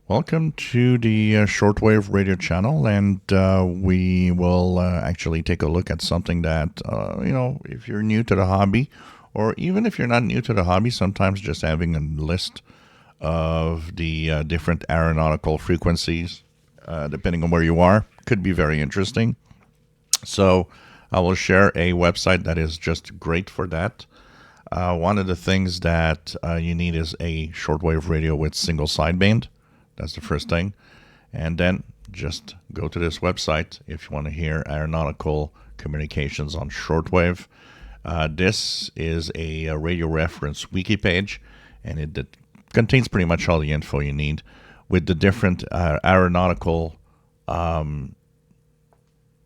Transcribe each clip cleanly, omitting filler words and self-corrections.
Welcome to the shortwave radio channel, and we will actually take a look at something that, if you're new to the hobby, or even if you're not new to the hobby, sometimes just having a list of the different aeronautical frequencies, depending on where you are, could be very interesting. So I will share a website that is just great for that. One of the things that you need is a shortwave radio with single sideband. That's the first thing. And then just go to this website if you want to hear aeronautical communications on shortwave. This is a radio reference wiki page, and it contains pretty much all the info you need with the different aeronautical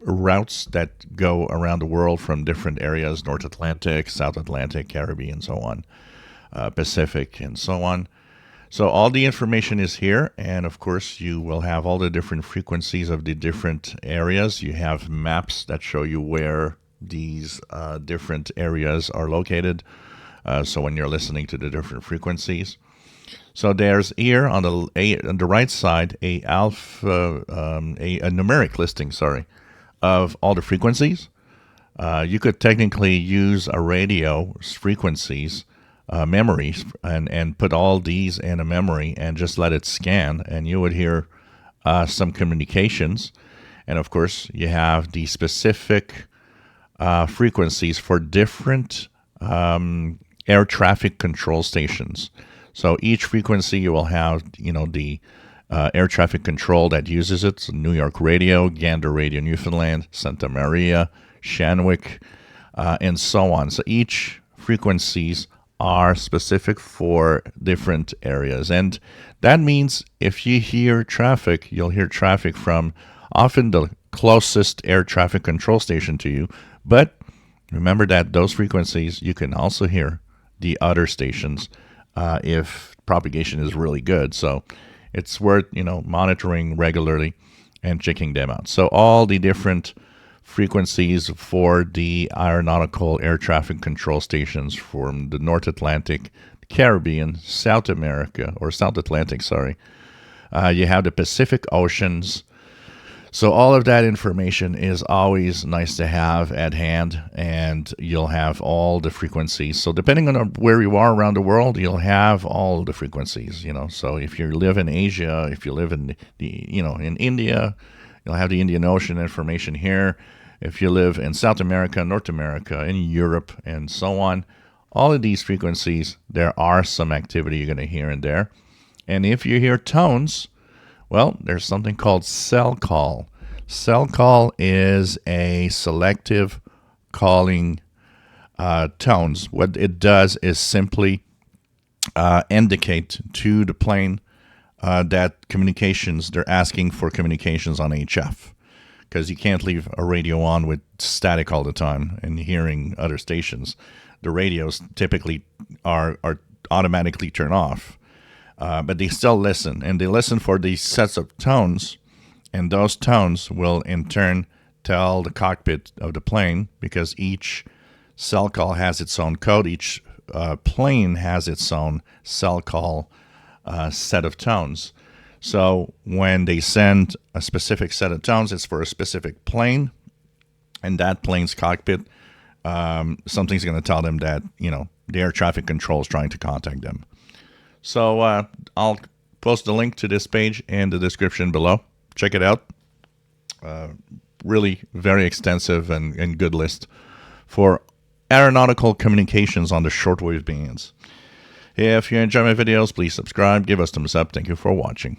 routes that go around the world from different areas: North Atlantic, South Atlantic, Caribbean, so on, Pacific, and so on. So all the information is here, and of course you will have all the different frequencies of the different areas. You have maps that show you where these different areas are located, so when you're listening to the different frequencies. So there's here on the right side a numeric listing, of all the frequencies. You could technically use a radio's frequencies memories and put all these in a memory and just let it scan, and you would hear some communications. And of course you have the specific frequencies for different air traffic control stations. So each frequency you will have the air traffic control that uses it: so New York Radio, Gander Radio, Newfoundland, Santa Maria, Shanwick, and so on. So each frequencies are specific for different areas, and that means if you hear traffic, you'll hear traffic from often the closest air traffic control station to you. But remember that those frequencies, you can also hear the other stations if propagation is really good. So it's worth monitoring regularly and checking them out. So all the different frequencies for the aeronautical air traffic control stations from the North Atlantic, Caribbean, South America, or South Atlantic, you have the Pacific Oceans. So all of that information is always nice to have at hand, and you'll have all the frequencies. So depending on where you are around the world, you'll have all the frequencies. So if you live in Asia, if you live in in India, you'll have the Indian Ocean information here. If you live in South America, North America, in Europe, and so on, all of these frequencies, there are some activity you're going to hear in there. And if you hear tones, well, there's something called cell call. Cell call is a selective calling tones. What it does is simply indicate to the plane that they're asking for communications on HF, because you can't leave a radio on with static all the time and hearing other stations. The radios typically are automatically turned off, but they still listen, and they listen for these sets of tones, and those tones will in turn tell the cockpit of the plane, because each cell call has its own code. Each plane has its own cell call set of tones. So when they send a specific set of tones, it's for a specific plane, and that plane's cockpit, something's going to tell them that, the air traffic control is trying to contact them. So I'll post the link to this page in the description below. Check it out. Really very extensive and good list for aeronautical communications on the shortwave bands. If you enjoy my videos, please subscribe, give us thumbs up. Thank you for watching.